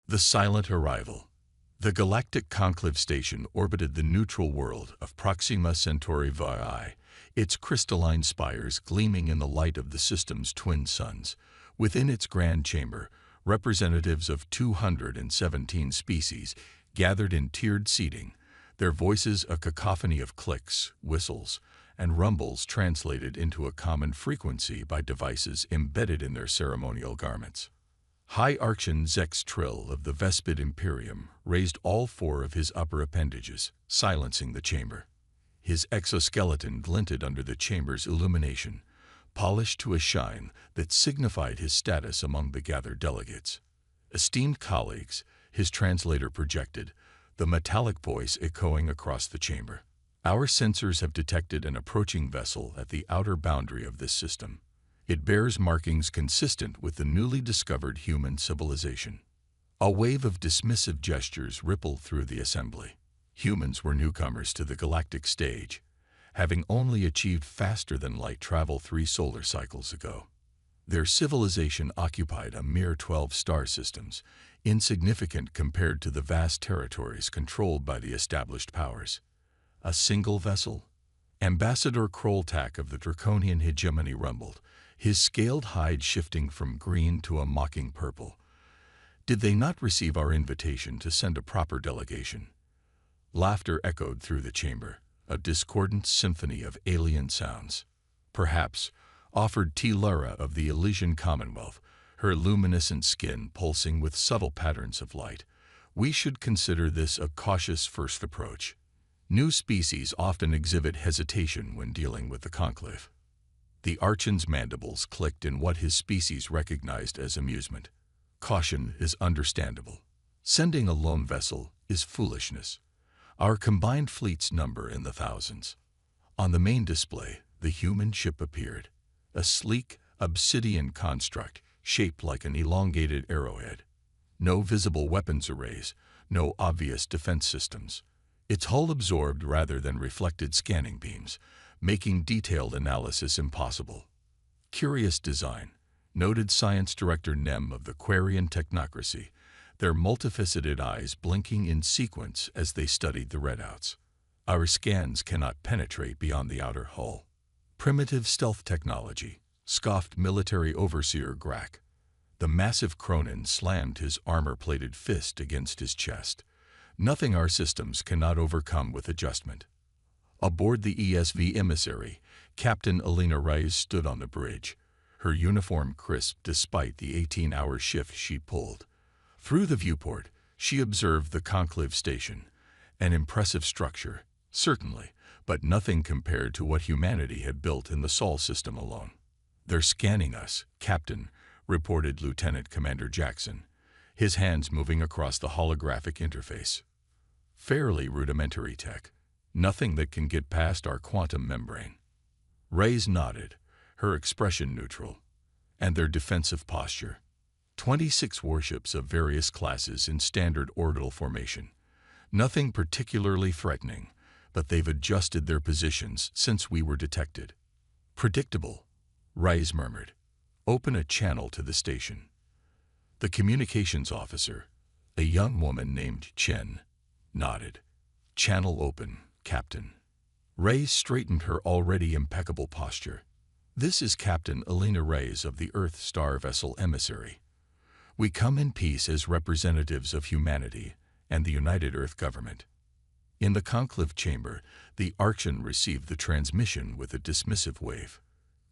The silent arrival. The Galactic Conclave Station orbited the neutral world of Proxima Centauri VI, its crystalline spires gleaming in the light of the system's twin suns. Within its grand chamber, representatives of 217 species gathered in tiered seating, their voices a cacophony of clicks, whistles, and rumbles translated into a common frequency by devices embedded in their ceremonial garments. High Archon Zex Trill of the Vespid Imperium raised all four of his upper appendages, silencing the chamber. His exoskeleton glinted under the chamber's illumination, polished to a shine that signified his status among the gathered delegates. Esteemed colleagues, his translator projected, the metallic voice echoing across the chamber. Our sensors have detected an approaching vessel at the outer boundary of this system. It bears markings consistent with the newly discovered human civilization. A wave of dismissive gestures rippled through the assembly. Humans were newcomers to the galactic stage, having only achieved faster-than-light travel 3 solar cycles ago. Their civilization occupied a mere 12 star systems, insignificant compared to the vast territories controlled by the established powers. A single vessel? Ambassador Kroltak of the Draconian hegemony rumbled, his scaled hide shifting from green to a mocking purple. Did they not receive our invitation to send a proper delegation? Laughter echoed through the chamber, a discordant symphony of alien sounds. Perhaps, offered T-Lara of the Elysian Commonwealth, her luminescent skin pulsing with subtle patterns of light, we should consider this a cautious first approach. New species often exhibit hesitation when dealing with the conclave. The Archon's mandibles clicked in what his species recognized as amusement. Caution is understandable. Sending a lone vessel is foolishness. Our combined fleets number in the thousands. On the main display, the human ship appeared, a sleek, obsidian construct shaped like an elongated arrowhead. No visible weapons arrays, no obvious defense systems. Its hull absorbed rather than reflected scanning beams, making detailed analysis impossible. Curious design, noted science director Nem of the Quarian technocracy, their multifaceted eyes blinking in sequence as they studied the readouts. Our scans cannot penetrate beyond the outer hull. Primitive stealth technology, scoffed military overseer Grak. The massive Cronin slammed his armor-plated fist against his chest. Nothing our systems cannot overcome with adjustment. Aboard the ESV emissary, Captain Alina Reyes stood on the bridge, her uniform crisp despite the 18-hour shift she pulled. Through the viewport, she observed the conclave station, an impressive structure, certainly, but nothing compared to what humanity had built in the Sol system alone. "They're scanning us, Captain," reported Lieutenant Commander Jackson, his hands moving across the holographic interface. "Fairly rudimentary tech. Nothing that can get past our quantum membrane." Reyes nodded, her expression neutral. "And their defensive posture. 26 warships of various classes in standard orbital formation. Nothing particularly threatening, but they've adjusted their positions since we were detected." "Predictable," Reyes murmured. "Open a channel to the station." The communications officer, a young woman named Chen, nodded. "Channel open, Captain." Reyes straightened her already impeccable posture. "This is Captain Alina Reyes of the Earth Star Vessel Emissary. We come in peace as representatives of humanity and the United Earth Government." In the conclave chamber, the Archon received the transmission with a dismissive wave.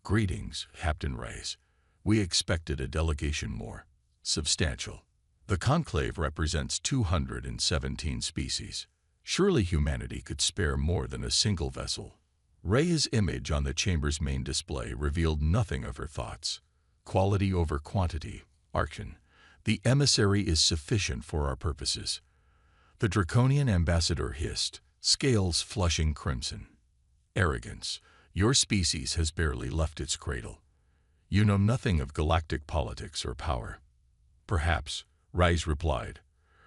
"Greetings, Captain Reyes. We expected a delegation more substantial. The conclave represents 217 species. Surely humanity could spare more than a single vessel." Reyes' image on the chamber's main display revealed nothing of her thoughts. "Quality over quantity, Archon. The emissary is sufficient for our purposes." The Draconian ambassador hissed, scales flushing crimson. "Arrogance. Your species has barely left its cradle. You know nothing of galactic politics or power." "Perhaps," Reyes replied,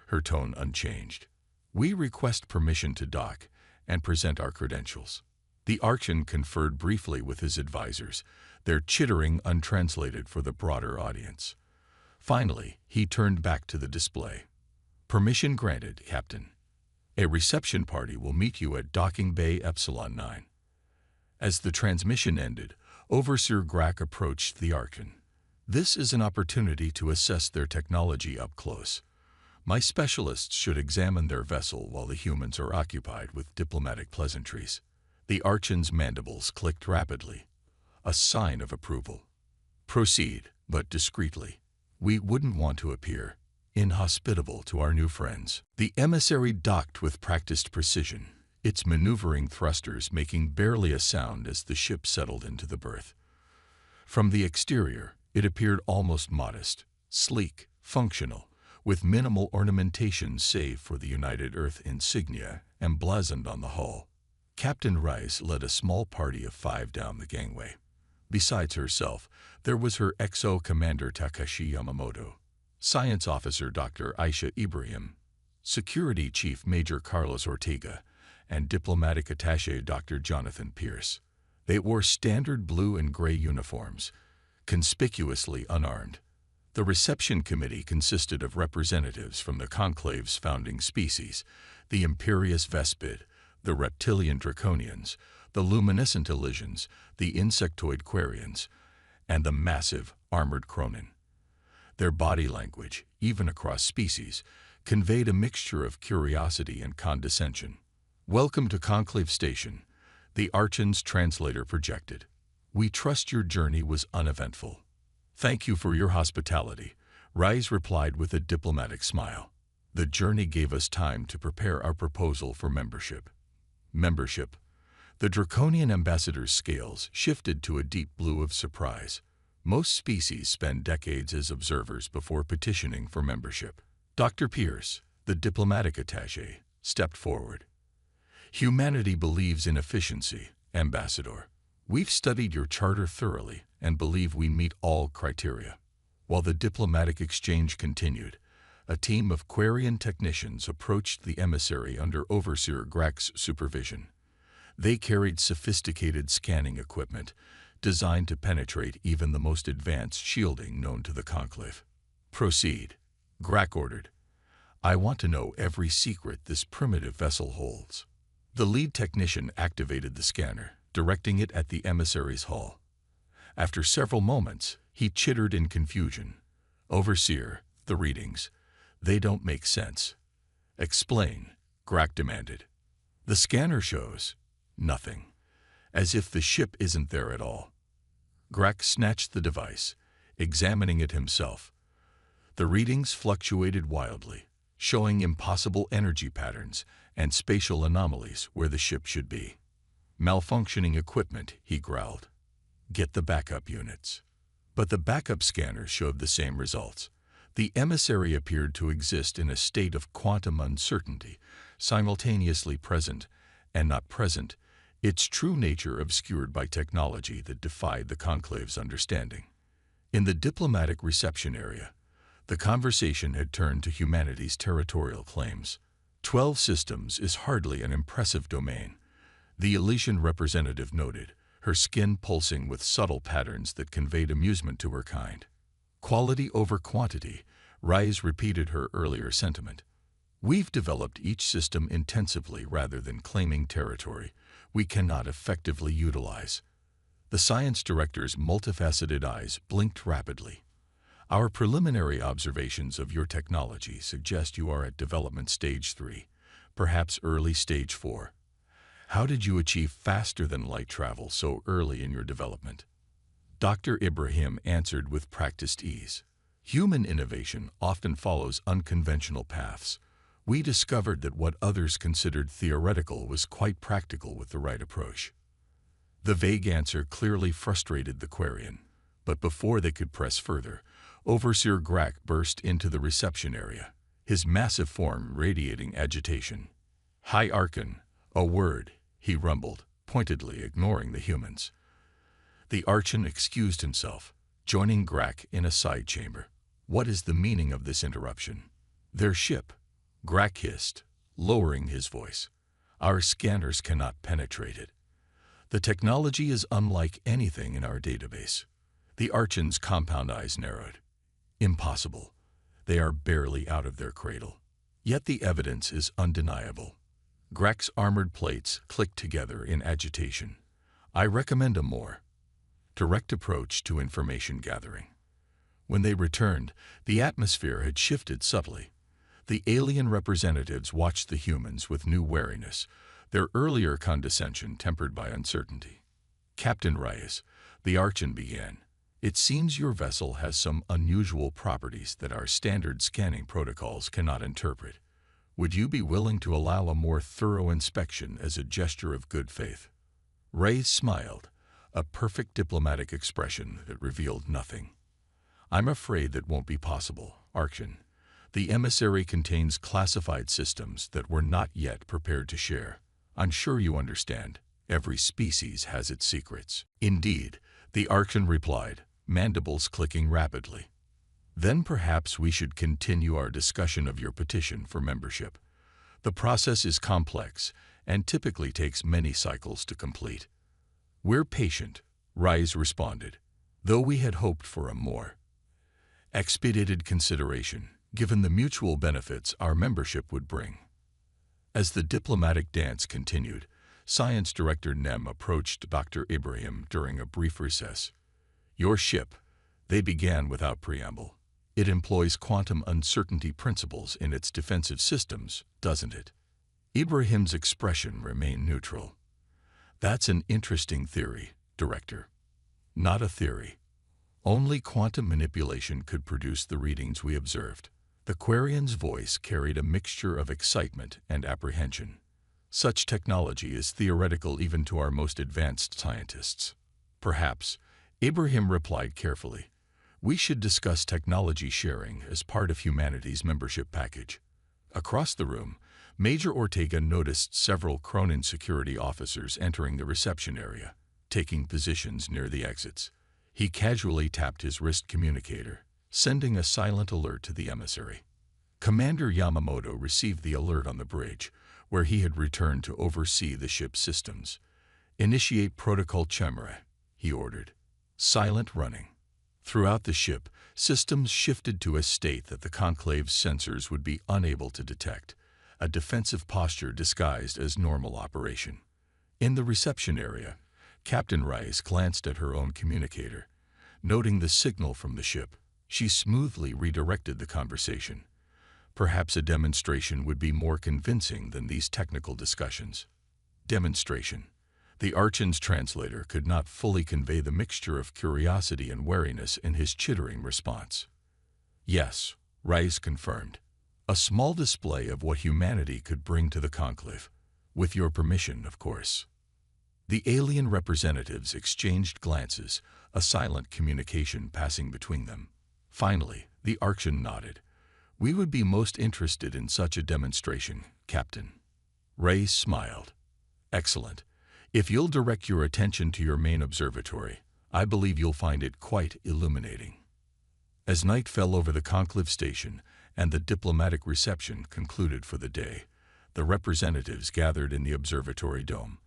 her tone unchanged. "We request permission to dock and present our credentials." The Archon conferred briefly with his advisors, their chittering untranslated for the broader audience. Finally, he turned back to the display. Permission granted, Captain. A reception party will meet you at Docking Bay Epsilon 9. As the transmission ended, Overseer Grack approached the Archon. This is an opportunity to assess their technology up close. My specialists should examine their vessel while the humans are occupied with diplomatic pleasantries. The Archon's mandibles clicked rapidly, a sign of approval. Proceed, but discreetly. We wouldn't want to appear inhospitable to our new friends. The emissary docked with practiced precision, its maneuvering thrusters making barely a sound as the ship settled into the berth. From the exterior, it appeared almost modest, sleek, functional, with minimal ornamentation save for the United Earth insignia emblazoned on the hull. Captain Rice led a small party of 5 down the gangway. Besides herself, there was her XO commander Takashi Yamamoto, Science Officer Dr. Aisha Ibrahim, Security Chief Major Carlos Ortega, and Diplomatic Attaché Dr. Jonathan Pierce. They wore standard blue and gray uniforms, conspicuously unarmed. The reception committee consisted of representatives from the Conclave's founding species, the Imperious Vespid, the Reptilian Draconians, the Luminescent Elysians, the Insectoid Quarians, and the massive, armored Cronin. Their body language, even across species, conveyed a mixture of curiosity and condescension. "Welcome to Conclave Station," the Archon's translator projected. "We trust your journey was uneventful." "Thank you for your hospitality," Rise replied with a diplomatic smile. "The journey gave us time to prepare our proposal for membership." Membership. The Draconian ambassador's scales shifted to a deep blue of surprise. Most species spend decades as observers before petitioning for membership. Dr. Pierce, the diplomatic attaché, stepped forward. "Humanity believes in efficiency, Ambassador. We've studied your charter thoroughly and believe we meet all criteria." While the diplomatic exchange continued, a team of Quarian technicians approached the emissary under Overseer Grack's supervision. They carried sophisticated scanning equipment, designed to penetrate even the most advanced shielding known to the Conclave. "Proceed," Grack ordered. "I want to know every secret this primitive vessel holds." The lead technician activated the scanner, directing it at the emissary's hull. After several moments, he chittered in confusion. "Overseer, the readings. They don't make sense." "Explain," Grack demanded. "The scanner shows nothing, as if the ship isn't there at all." Grack snatched the device, examining it himself. The readings fluctuated wildly, showing impossible energy patterns and spatial anomalies where the ship should be. "Malfunctioning equipment," he growled. "Get the backup units." But the backup scanners showed the same results. The emissary appeared to exist in a state of quantum uncertainty, simultaneously present and not present, its true nature obscured by technology that defied the Conclave's understanding. In the diplomatic reception area, the conversation had turned to humanity's territorial claims. 12 systems is hardly an impressive domain, the Elysian representative noted, her skin pulsing with subtle patterns that conveyed amusement to her kind. "Quality over quantity," Rise repeated her earlier sentiment. "We've developed each system intensively rather than claiming territory we cannot effectively utilize." The science director's multifaceted eyes blinked rapidly. "Our preliminary observations of your technology suggest you are at development stage 3, perhaps early stage 4. How did you achieve faster-than-light travel so early in your development?" Dr. Ibrahim answered with practiced ease. "Human innovation often follows unconventional paths. We discovered that what others considered theoretical was quite practical with the right approach." The vague answer clearly frustrated the Quarian, but before they could press further, Overseer Grack burst into the reception area, his massive form radiating agitation. "High Archon, a word," he rumbled, pointedly ignoring the humans. The Archon excused himself, joining Grack in a side chamber. "What is the meaning of this interruption?" "Their ship," Grack hissed, lowering his voice. "Our scanners cannot penetrate it. The technology is unlike anything in our database." The Archon's compound eyes narrowed. "Impossible. They are barely out of their cradle." Yet the evidence is undeniable. Grek's armored plates clicked together in agitation. I recommend a more direct approach to information gathering. When they returned, the atmosphere had shifted subtly. The alien representatives watched the humans with new wariness, their earlier condescension tempered by uncertainty. Captain Reyes, the Archon began, it seems your vessel has some unusual properties that our standard scanning protocols cannot interpret. Would you be willing to allow a more thorough inspection as a gesture of good faith? Reyes smiled, a perfect diplomatic expression that revealed nothing. I'm afraid that won't be possible, Archon. The emissary contains classified systems that we're not yet prepared to share. I'm sure you understand. Every species has its secrets. Indeed, the Archon replied, mandibles clicking rapidly. Then perhaps we should continue our discussion of your petition for membership. The process is complex and typically takes many cycles to complete. We're patient, Reyes responded, though we had hoped for a more expedited consideration, given the mutual benefits our membership would bring. As the diplomatic dance continued, Science Director Nem approached Dr. Ibrahim during a brief recess. Your ship, they began without preamble. It employs quantum uncertainty principles in its defensive systems, doesn't it? Ibrahim's expression remained neutral. That's an interesting theory, Director. Not a theory. Only quantum manipulation could produce the readings we observed. The Quarian's voice carried a mixture of excitement and apprehension. Such technology is theoretical even to our most advanced scientists. Perhaps, Ibrahim replied carefully, we should discuss technology sharing as part of humanity's membership package. Across the room, Major Ortega noticed several Cronin security officers entering the reception area, taking positions near the exits. He casually tapped his wrist communicator, sending a silent alert to the emissary. Commander Yamamoto received the alert on the bridge, where he had returned to oversee the ship's systems. Initiate Protocol Chimera, he ordered. Silent running. Throughout the ship, systems shifted to a state that the Conclave's sensors would be unable to detect, a defensive posture disguised as normal operation. In the reception area, Captain Reyes glanced at her own communicator. Noting the signal from the ship, she smoothly redirected the conversation. Perhaps a demonstration would be more convincing than these technical discussions. Demonstration. The Archon's translator could not fully convey the mixture of curiosity and wariness in his chittering response. Yes, Reyes confirmed. A small display of what humanity could bring to the Conclave. With your permission, of course. The alien representatives exchanged glances, a silent communication passing between them. Finally, the Archon nodded. We would be most interested in such a demonstration, Captain. Reyes smiled. Excellent. If you'll direct your attention to your main observatory, I believe you'll find it quite illuminating. As night fell over the Conclave station and the diplomatic reception concluded for the day, the representatives gathered in the observatory dome,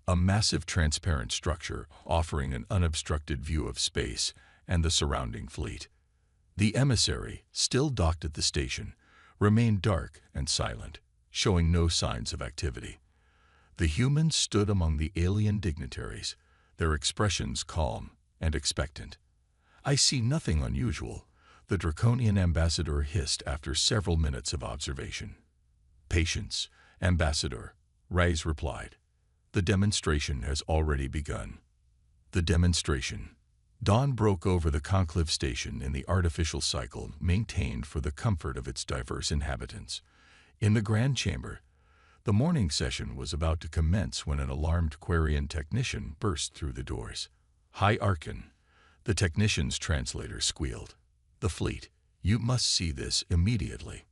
a massive transparent structure offering an unobstructed view of space and the surrounding fleet. The emissary, still docked at the station, remained dark and silent, showing no signs of activity. The humans stood among the alien dignitaries, their expressions calm and expectant. I see nothing unusual, the Draconian ambassador hissed after several minutes of observation. Patience, Ambassador, Reyes replied. The demonstration has already begun. The demonstration. Dawn broke over the Conclave station in the artificial cycle maintained for the comfort of its diverse inhabitants. In the Grand Chamber, the morning session was about to commence when an alarmed Quarian technician burst through the doors. Hi, Archon, the technician's translator squealed. The fleet, you must see this immediately.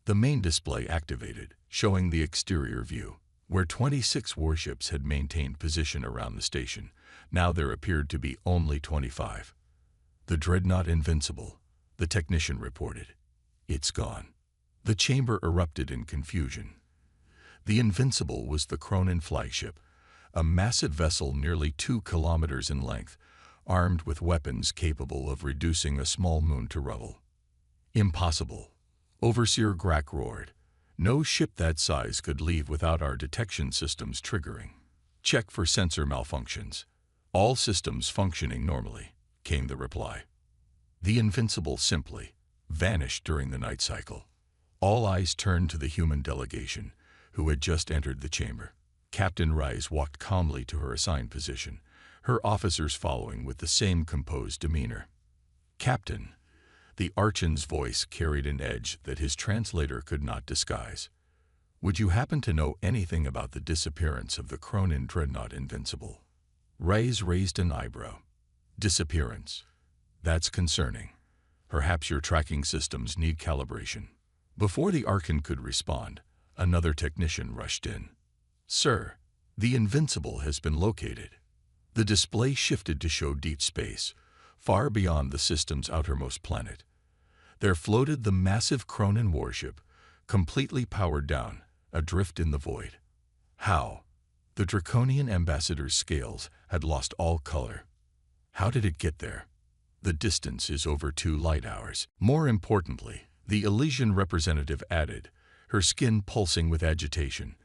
The main display activated, showing the exterior view, where 26 warships had maintained position around the station. Now there appeared to be only 25. The dreadnought Invincible, the technician reported. It's gone. The chamber erupted in confusion. The Invincible was the Cronin flagship, a massive vessel nearly 2 kilometers in length, armed with weapons capable of reducing a small moon to rubble. Impossible, Overseer Grak roared. No ship that size could leave without our detection systems triggering. Check for sensor malfunctions. All systems functioning normally, came the reply. The Invincible simply vanished during the night cycle. All eyes turned to the human delegation, who had just entered the chamber. Captain Rice walked calmly to her assigned position, her officers following with the same composed demeanor. "Captain," the Archon's voice carried an edge that his translator could not disguise. "Would you happen to know anything about the disappearance of the Cronin dreadnought Invincible?" Rice raised an eyebrow. "Disappearance? That's concerning. Perhaps your tracking systems need calibration." Before the Archon could respond, another technician rushed in. "Sir, the Invincible has been located." The display shifted to show deep space, far beyond the system's outermost planet. There floated the massive Cronin warship, completely powered down, adrift in the void. How? The Draconian ambassador's scales had lost all color. How did it get there? The distance is over 2 light hours. More importantly, the Elysian representative added, her skin pulsing with agitation.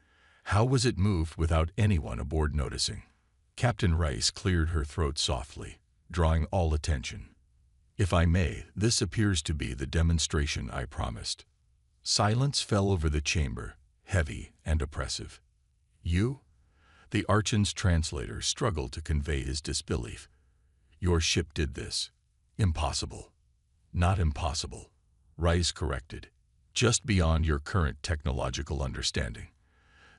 How was it moved without anyone aboard noticing? Captain Rice cleared her throat softly, drawing all attention. "If I may, this appears to be the demonstration I promised." Silence fell over the chamber, heavy and oppressive. "You?" The Archon's translator struggled to convey his disbelief. "Your ship did this. Impossible." "Not impossible," Rice corrected. "Just beyond your current technological understanding.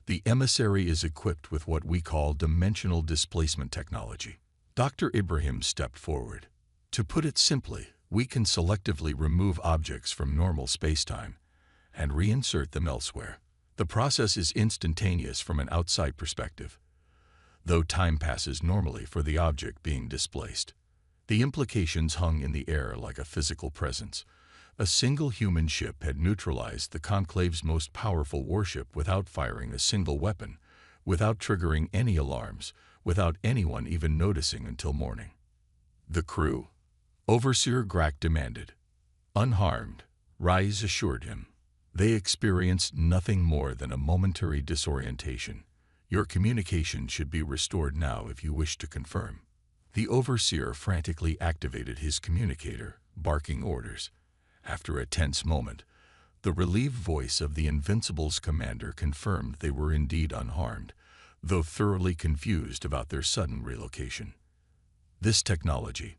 The emissary is equipped with what we call dimensional displacement technology." Dr. Ibrahim stepped forward. "To put it simply, we can selectively remove objects from normal spacetime and reinsert them elsewhere. The process is instantaneous from an outside perspective, though time passes normally for the object being displaced." The implications hung in the air like a physical presence. A single human ship had neutralized the Conclave's most powerful warship without firing a single weapon, without triggering any alarms, without anyone even noticing until morning. "The crew?" Overseer Grack demanded. "Unharmed," Rice assured him. "They experienced nothing more than a momentary disorientation. Your communication should be restored now if you wish to confirm." The Overseer frantically activated his communicator, barking orders. After a tense moment, the relieved voice of the Invincible's commander confirmed they were indeed unharmed, though thoroughly confused about their sudden relocation. "This technology,"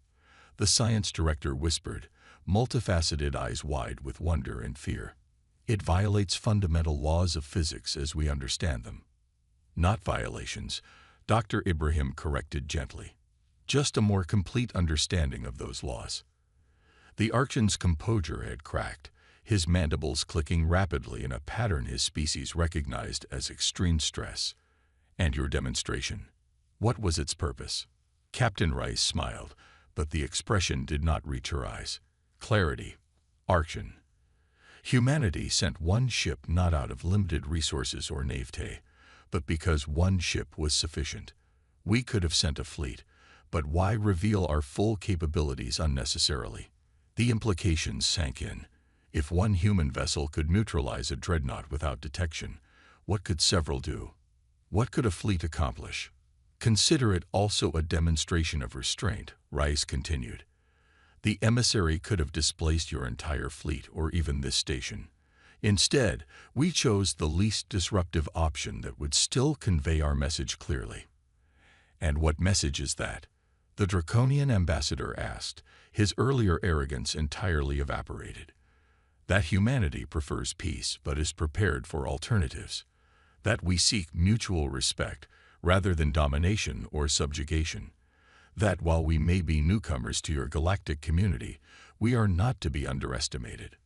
the science director whispered, multifaceted eyes wide with wonder and fear. "It violates fundamental laws of physics as we understand them." "Not violations," Dr. Ibrahim corrected gently. "Just a more complete understanding of those laws." The Archon's composure had cracked, his mandibles clicking rapidly in a pattern his species recognized as extreme stress. "And your demonstration? What was its purpose?" Captain Rice smiled, but the expression did not reach her eyes. "Clarity, Archon. Humanity sent one ship not out of limited resources or naivete, but because one ship was sufficient. We could have sent a fleet, but why reveal our full capabilities unnecessarily?" The implications sank in. If one human vessel could neutralize a dreadnought without detection, what could several do? What could a fleet accomplish? "Consider it also a demonstration of restraint," Rice continued. "The emissary could have displaced your entire fleet or even this station. Instead, we chose the least disruptive option that would still convey our message clearly." "And what message is that?" the Draconian ambassador asked, his earlier arrogance entirely evaporated. "That humanity prefers peace but is prepared for alternatives. That we seek mutual respect rather than domination or subjugation. That while we may be newcomers to your galactic community, we are not to be underestimated."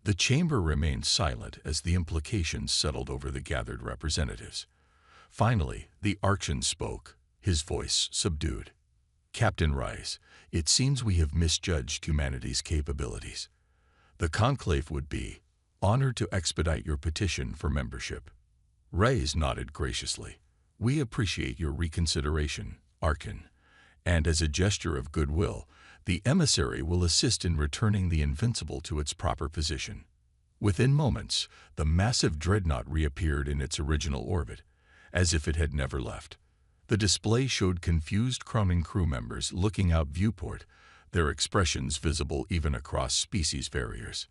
The chamber remained silent as the implications settled over the gathered representatives. Finally, the Archon spoke, his voice subdued. "Captain Rice, it seems we have misjudged humanity's capabilities. The Conclave would be honored to expedite your petition for membership." Rice nodded graciously. "We appreciate your reconsideration, Archon, and as a gesture of goodwill, the emissary will assist in returning the Invincible to its proper position." Within moments, the massive dreadnought reappeared in its original orbit, as if it had never left. The display showed confused crowning crew members looking out viewport, their expressions visible even across species barriers.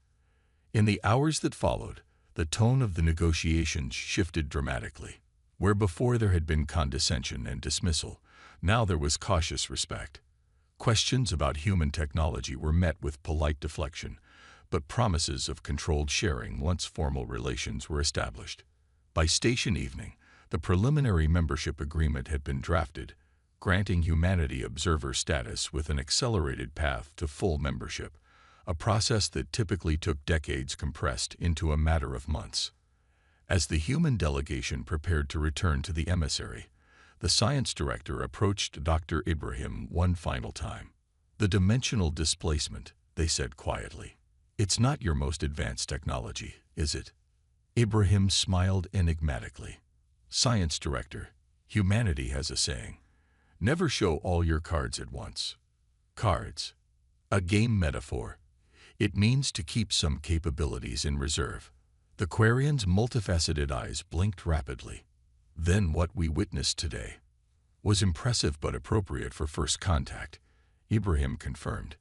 In the hours that followed, the tone of the negotiations shifted dramatically. Where before there had been condescension and dismissal, now there was cautious respect. Questions about human technology were met with polite deflection, but promises of controlled sharing once formal relations were established. By station evening, the preliminary membership agreement had been drafted, granting humanity observer status with an accelerated path to full membership, a process that typically took decades compressed into a matter of months. As the human delegation prepared to return to the emissary, the science director approached Dr. Ibrahim one final time. "The dimensional displacement," they said quietly. "It's not your most advanced technology, is it?" Ibrahim smiled enigmatically. "Science director, humanity has a saying. Never show all your cards at once." Cards. A game metaphor. It means to keep some capabilities in reserve. The Quarian's multifaceted eyes blinked rapidly. "Then what we witnessed today was impressive but appropriate for first contact," Ibrahim confirmed.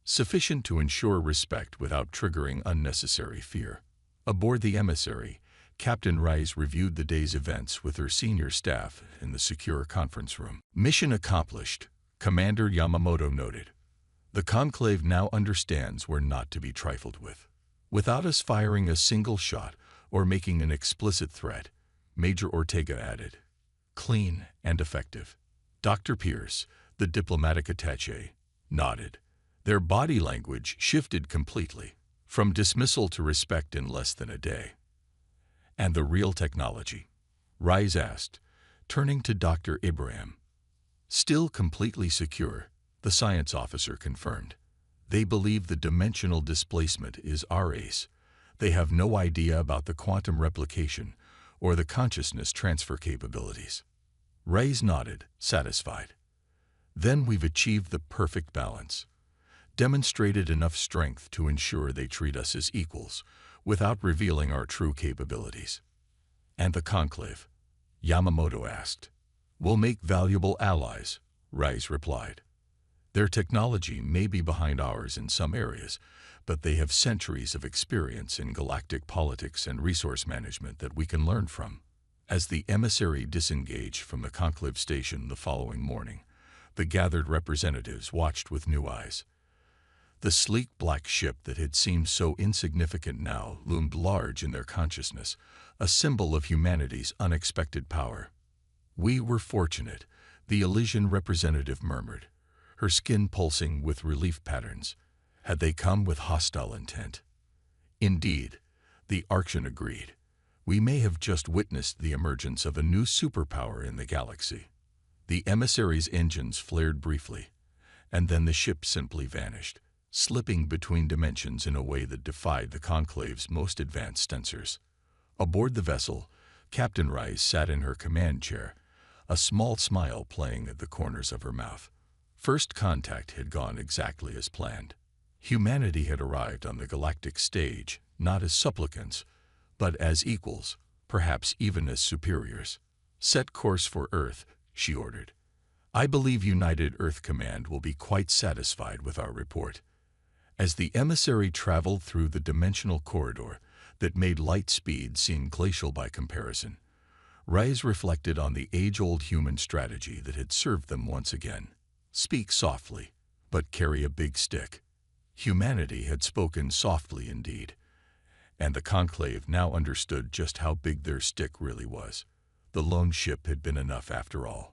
"Sufficient to ensure respect without triggering unnecessary fear." Aboard the emissary, Captain Rice reviewed the day's events with her senior staff in the secure conference room. "Mission accomplished," Commander Yamamoto noted. "The Conclave now understands we're not to be trifled with." "Without us firing a single shot or making an explicit threat," Major Ortega added. "Clean and effective." Dr. Pierce, the diplomatic attaché, nodded. Their body language shifted completely, from dismissal to respect in less than a day. "And the real technology?" Rice asked, turning to Dr. Ibrahim. "Still completely secure," the science officer confirmed. "They believe the dimensional displacement is our ace. They have no idea about the quantum replication or the consciousness transfer capabilities." Rice nodded, satisfied. "Then we've achieved the perfect balance. Demonstrated enough strength to ensure they treat us as equals, without revealing our true capabilities." "And the Conclave?" Yamamoto asked. "Will make valuable allies," Rice replied. "Their technology may be behind ours in some areas, but they have centuries of experience in galactic politics and resource management that we can learn from." As the emissary disengaged from the Conclave station the following morning, the gathered representatives watched with new eyes. The sleek black ship that had seemed so insignificant now loomed large in their consciousness, a symbol of humanity's unexpected power. "We were fortunate," the Elysian representative murmured, her skin pulsing with relief patterns. "Had they come with hostile intent?" "Indeed," the Arctian agreed. "We may have just witnessed the emergence of a new superpower in the galaxy." The emissary's engines flared briefly, and then the ship simply vanished, slipping between dimensions in a way that defied the Conclave's most advanced sensors. Aboard the vessel, Captain Rice sat in her command chair, a small smile playing at the corners of her mouth. First contact had gone exactly as planned. Humanity had arrived on the galactic stage, not as supplicants, but as equals, perhaps even as superiors. "Set course for Earth," she ordered. "I believe United Earth Command will be quite satisfied with our report." As the emissary traveled through the dimensional corridor that made light speed seem glacial by comparison, Rice reflected on the age-old human strategy that had served them once again. Speak softly, but carry a big stick. Humanity had spoken softly indeed, and the Conclave now understood just how big their stick really was. The lone ship had been enough after all.